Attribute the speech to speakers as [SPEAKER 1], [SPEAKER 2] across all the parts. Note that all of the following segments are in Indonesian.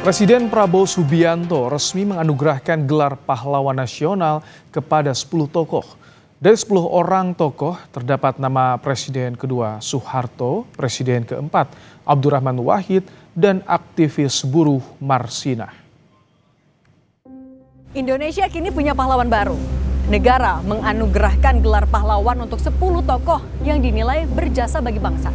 [SPEAKER 1] Presiden Prabowo Subianto resmi menganugerahkan gelar pahlawan nasional kepada 10 tokoh. Dari 10 orang tokoh terdapat nama Presiden kedua Soeharto, Presiden keempat Abdurrahman Wahid, dan aktivis buruh Marsina.
[SPEAKER 2] Indonesia kini punya pahlawan baru. Negara menganugerahkan gelar pahlawan untuk 10 tokoh yang dinilai berjasa bagi bangsa.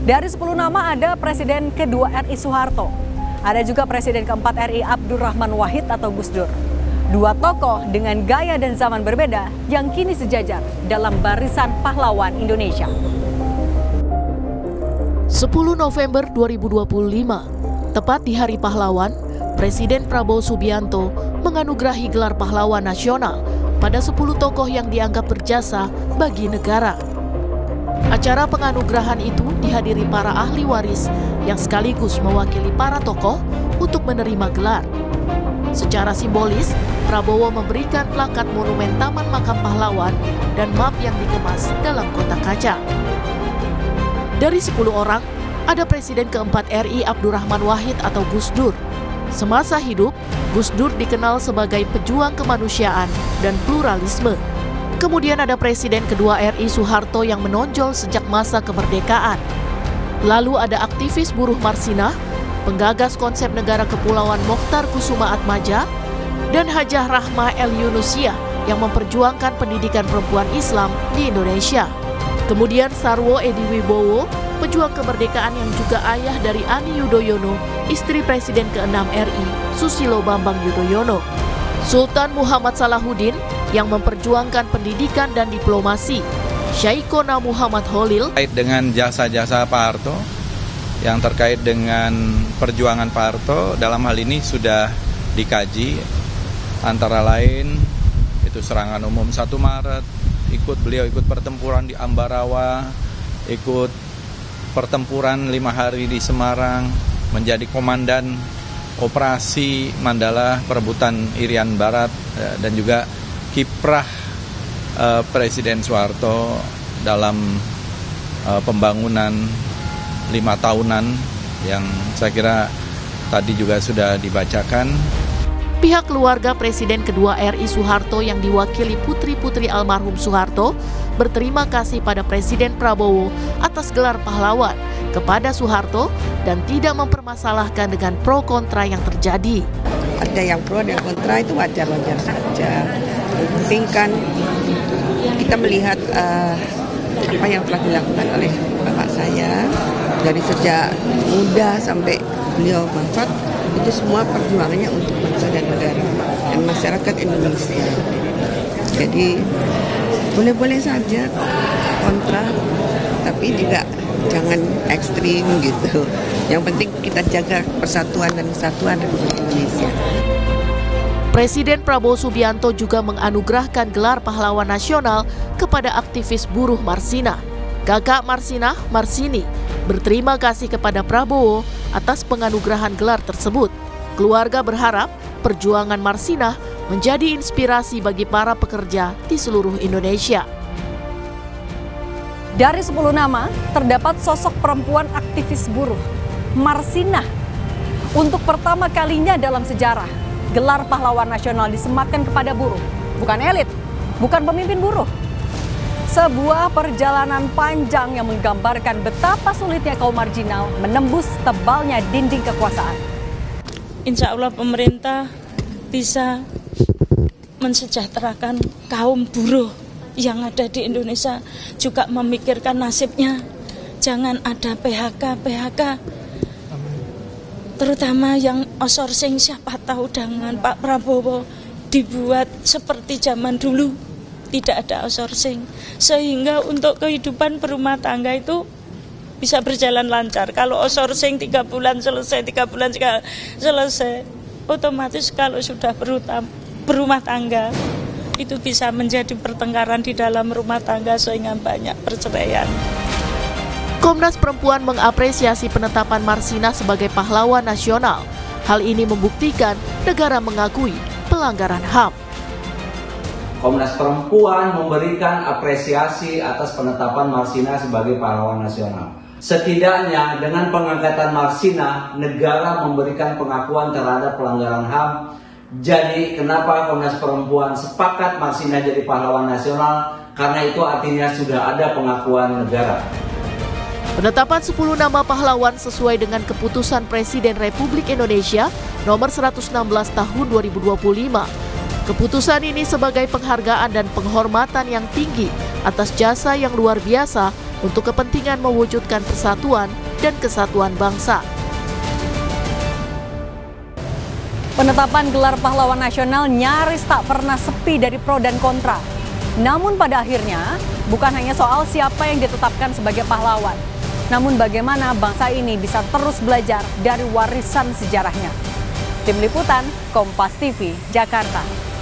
[SPEAKER 2] Dari 10 nama ada Presiden kedua RI Soeharto. Ada juga Presiden keempat RI Abdurrahman Wahid atau Gus Dur. Dua tokoh dengan gaya dan zaman berbeda yang kini sejajar dalam barisan pahlawan Indonesia.
[SPEAKER 3] 10 November 2025, tepat di Hari Pahlawan, Presiden Prabowo Subianto menganugerahi gelar pahlawan nasional pada 10 tokoh yang dianggap berjasa bagi negara. Acara penganugerahan itu dihadiri para ahli waris yang sekaligus mewakili para tokoh untuk menerima gelar. Secara simbolis, Prabowo memberikan plakat monumen Taman Makam Pahlawan dan map yang dikemas dalam kotak kaca. Dari 10 orang, ada Presiden keempat RI Abdurrahman Wahid atau Gus Dur. Semasa hidup, Gus Dur dikenal sebagai pejuang kemanusiaan dan pluralisme. Kemudian ada Presiden kedua RI Soeharto yang menonjol sejak masa kemerdekaan. Lalu ada aktivis buruh Marsina, penggagas konsep negara kepulauan Mokhtar Kusumaatmadja, dan Hajah Rahmah El Yunusia yang memperjuangkan pendidikan perempuan Islam di Indonesia. Kemudian Sarwo Edi Wibowo, pejuang kemerdekaan yang juga ayah dari Ani Yudhoyono, istri Presiden ke-6 RI Susilo Bambang Yudhoyono. Sultan Muhammad Salahuddin yang memperjuangkan pendidikan dan diplomasi. Syaikona Muhammad Holil
[SPEAKER 4] terkait dengan jasa-jasa Pak Harto, yang terkait dengan perjuangan Pak Harto dalam hal ini sudah dikaji, antara lain itu serangan umum 1 Maret, beliau ikut pertempuran di Ambarawa, ikut pertempuran 5 hari di Semarang, menjadi komandan operasi Mandala perebutan Irian Barat, dan juga kiprah Presiden Soeharto dalam pembangunan 5 tahunan yang saya kira tadi juga sudah dibacakan.
[SPEAKER 3] Pihak keluarga Presiden kedua RI Soeharto yang diwakili putri-putri almarhum Soeharto berterima kasih pada Presiden Prabowo atas gelar pahlawan kepada Soeharto dan tidak mempermasalahkan dengan pro kontra yang terjadi.
[SPEAKER 5] Ada yang pro dan kontra, itu wajar-wajar saja. Penting kan kita melihat apa yang telah dilakukan oleh bapak saya dari sejak muda sampai beliau wafat, itu semua perjuangannya untuk bangsa dan negara dan masyarakat Indonesia. Jadi boleh-boleh saja kontra, tapi juga jangan ekstrim gitu. Yang penting kita jaga persatuan dan kesatuan Republik Indonesia.
[SPEAKER 3] Presiden Prabowo Subianto juga menganugerahkan gelar pahlawan nasional kepada aktivis buruh Marsina. Kakak Marsina, Marsini, berterima kasih kepada Prabowo atas penganugerahan gelar tersebut. Keluarga berharap perjuangan Marsina menjadi inspirasi bagi para pekerja di seluruh Indonesia.
[SPEAKER 2] Dari 10 nama, terdapat sosok perempuan aktivis buruh, Marsina. Untuk pertama kalinya dalam sejarah, gelar pahlawan nasional disematkan kepada buruh, bukan elit, bukan pemimpin buruh. Sebuah perjalanan panjang yang menggambarkan betapa sulitnya kaum marginal menembus tebalnya dinding kekuasaan.
[SPEAKER 6] Insya Allah pemerintah bisa mensejahterakan kaum buruh yang ada di Indonesia, juga memikirkan nasibnya. Jangan ada PHK, terutama yang outsourcing. Siapa tahu dengan Pak Prabowo dibuat seperti zaman dulu, tidak ada outsourcing, sehingga untuk kehidupan berumah tangga itu bisa berjalan lancar. Kalau outsourcing 3 bulan selesai, 3 bulan selesai, otomatis kalau sudah berumah tangga itu bisa menjadi pertengkaran di dalam rumah tangga sehingga banyak perceraian.
[SPEAKER 3] Komnas Perempuan mengapresiasi penetapan Marsina sebagai pahlawan nasional. Hal ini membuktikan negara mengakui pelanggaran HAM.
[SPEAKER 7] Komnas Perempuan memberikan apresiasi atas penetapan Marsina sebagai pahlawan nasional. Setidaknya dengan pengangkatan Marsina, negara memberikan pengakuan terhadap pelanggaran HAM. Jadi kenapa Komnas Perempuan sepakat Marsina jadi pahlawan nasional? Karena itu artinya sudah ada pengakuan negara.
[SPEAKER 3] Penetapan 10 nama pahlawan sesuai dengan keputusan Presiden Republik Indonesia nomor 116 tahun 2025. Keputusan ini sebagai penghargaan dan penghormatan yang tinggi atas jasa yang luar biasa untuk kepentingan mewujudkan persatuan dan kesatuan bangsa.
[SPEAKER 2] Penetapan gelar pahlawan nasional nyaris tak pernah sepi dari pro dan kontra. Namun pada akhirnya, bukan hanya soal siapa yang ditetapkan sebagai pahlawan, namun bagaimana bangsa ini bisa terus belajar dari warisan sejarahnya. Tim Liputan, Kompas TV, Jakarta.